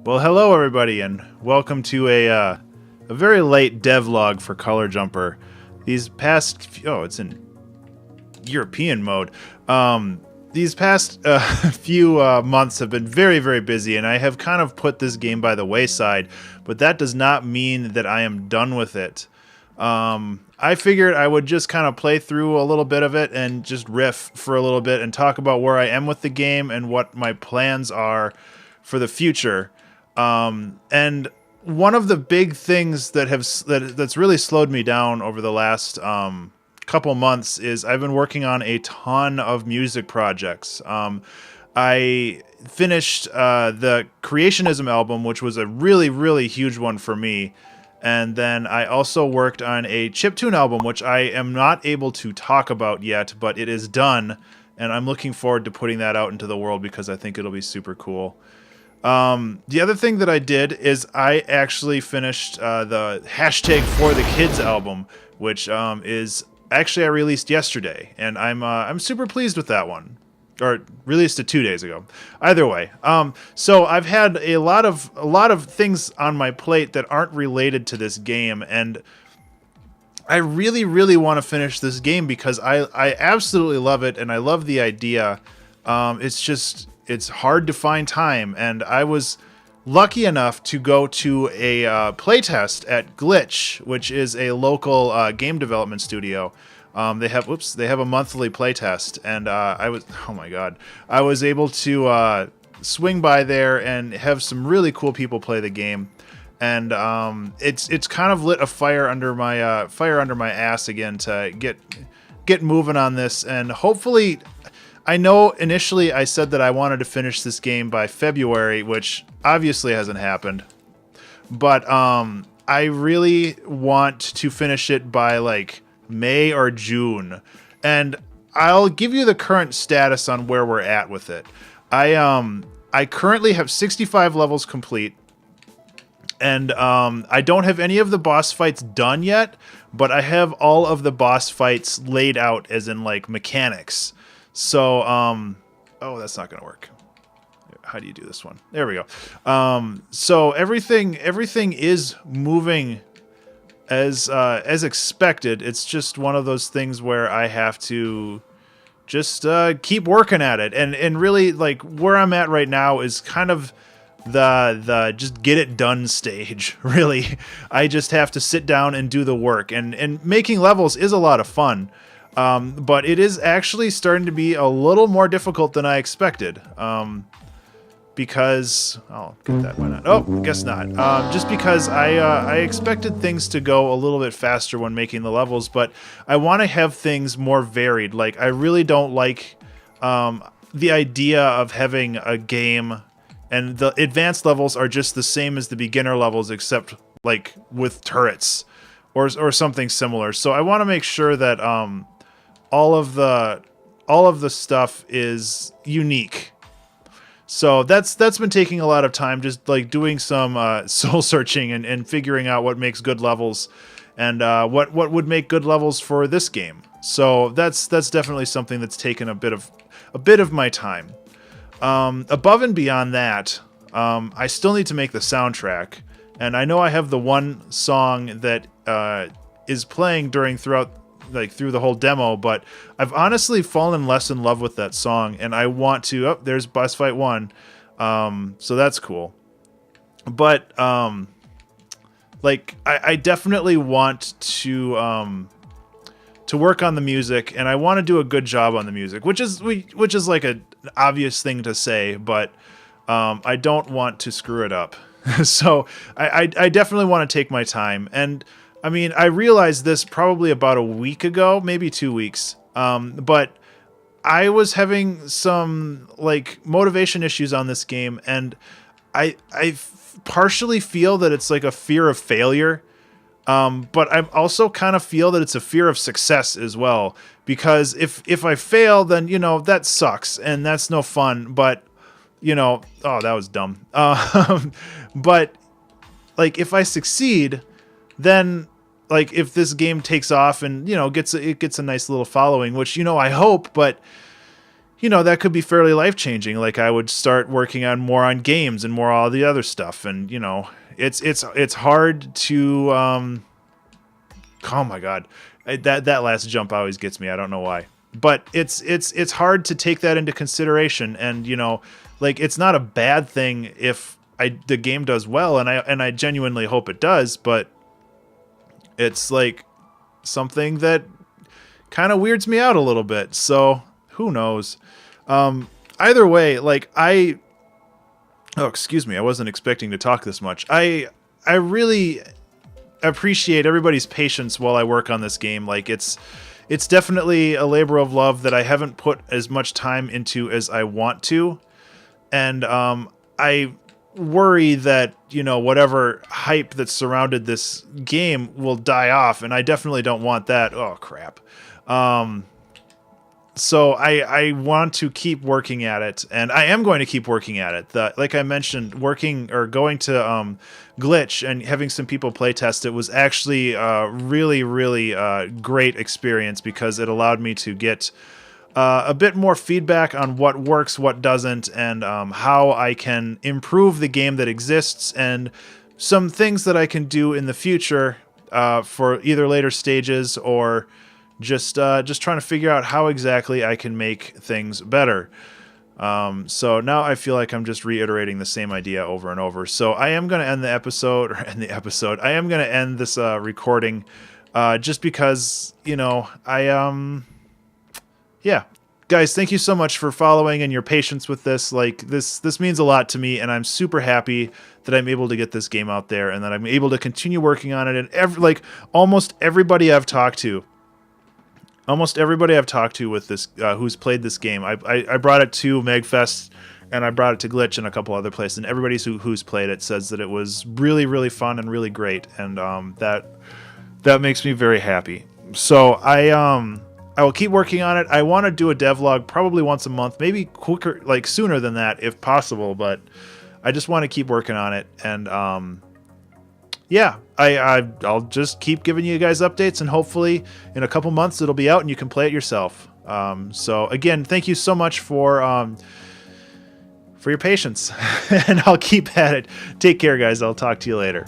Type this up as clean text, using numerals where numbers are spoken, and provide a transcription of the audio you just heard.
Well, hello everybody, and welcome to a very late devlog for Color Jumper. These past it's in European mode. These past few months have been very busy, and I have kind of put this game by the wayside. But that does not mean that I am done with it. I figured I would just kind of play through a little bit of it and just riff for a little bit and talk about where I am with the game and what my plans are for the future. And one of the big things that's really slowed me down over the last couple months is I've been working on a ton of music projects. I finished the Creationism album, which was a really huge one for me. And then I also worked on a chiptune album, which I am not able to talk about yet, but it is done. And I'm looking forward to putting that out into the world because I think it'll be super cool. The other thing that I did is I actually finished the hashtag for the kids album, which is actually I released yesterday, and I'm super pleased with that one, or released it 2 days ago. Either way, so I've had a lot of things on my plate that aren't related to this game, and I really want to finish this game because I absolutely love it and I love the idea. It's hard to find time, and I was lucky enough to go to a playtest at Glitch, which is a local game development studio. They have a monthly playtest, and I was able to swing by there and have some really cool people play the game, and it's kind of lit a fire under my ass again to get moving on this, and hopefully. I know initially I said that I wanted to finish this game by February, which obviously hasn't happened. But I really want to finish it by like May or June. And I'll give you the current status on where we're at with it. I currently have 65 levels complete. And I don't have any of the boss fights done yet, but I have all of the boss fights laid out as in like mechanics. So, that's not going to work. How do you do this one? There we go. So everything is moving as expected. It's just one of those things where I have to just keep working at it. And really, like, where I'm at right now is kind of the just get it done stage, really. I just have to sit down and do the work. And making levels is a lot of fun. But it is actually starting to be a little more difficult than I expected. Because I'll get that one out. Oh, guess not. Just because I expected things to go a little bit faster when making the levels, but I want to have things more varied. Like, I really don't like the idea of having a game and the advanced levels are just the same as the beginner levels, except like with turrets or something similar. So I want to make sure that all of the stuff is unique. So that's been taking a lot of time, just like doing some soul searching and figuring out what makes good levels and what would make good levels for this game. So that's definitely something that's taken a bit of my time. Above and beyond that, I still need to make the soundtrack, and I know I have the one song that is playing through the whole demo, but I've honestly fallen less in love with that song, and I want to. Oh, there's boss fight 1, so that's cool. But I definitely want to work on the music, and I want to do a good job on the music, which is like an obvious thing to say, but I don't want to screw it up. So I definitely want to take my time. And I mean, I realized this probably about a week ago, maybe 2 weeks. But I was having some like motivation issues on this game, and I partially feel that it's like a fear of failure. But I also kind of feel that it's a fear of success as well, because if I fail, then, that sucks and that's no fun. But, oh, that was dumb. But like if I succeed, then like if this game takes off and, gets a nice little following, which, I hope, but you know, that could be fairly life-changing. Like I would start working on more on games and more all the other stuff. And, you know, it's hard to, oh my God, that last jump always gets me. I don't know why, but it's hard to take that into consideration. And, you know, like it's not a bad thing if the game does well, and I genuinely hope it does, but it's like something that kind of weirds me out a little bit. So who knows? Either way, like oh, excuse me. I wasn't expecting to talk this much. I really appreciate everybody's patience while I work on this game. Like it's definitely a labor of love that I haven't put as much time into as I want to. And, I worry that, you know, whatever hype that surrounded this game will die off, and I definitely don't want that. Oh crap. So I want to keep working at it, and I am going to keep working at it. Like I mentioned, going to Glitch and having some people play test it was actually a really, really great experience, because it allowed me to get a bit more feedback on what works, what doesn't, and how I can improve the game that exists, and some things that I can do in the future for either later stages or just trying to figure out how exactly I can make things better. So now I feel like I'm just reiterating the same idea over and over. So I am going to end the episode, I am going to end this recording just because, you know, yeah, guys, thank you so much for following and your patience with this. Like this means a lot to me, and I'm super happy that I'm able to get this game out there and that I'm able to continue working on it. And almost everybody I've talked to with this, who's played this game, I brought it to Magfest, and I brought it to Glitch and a couple other places, and everybody who's played it says that it was really, really fun and really great, and that makes me very happy. So I will keep working on it. I want to do a devlog probably once a month, maybe quicker, like sooner than that if possible, but I just want to keep working on it. And yeah, I'll just keep giving you guys updates, and hopefully in a couple months it'll be out and you can play it yourself. So again, thank you so much for your patience, and I'll keep at it. Take care, guys. I'll talk to you later.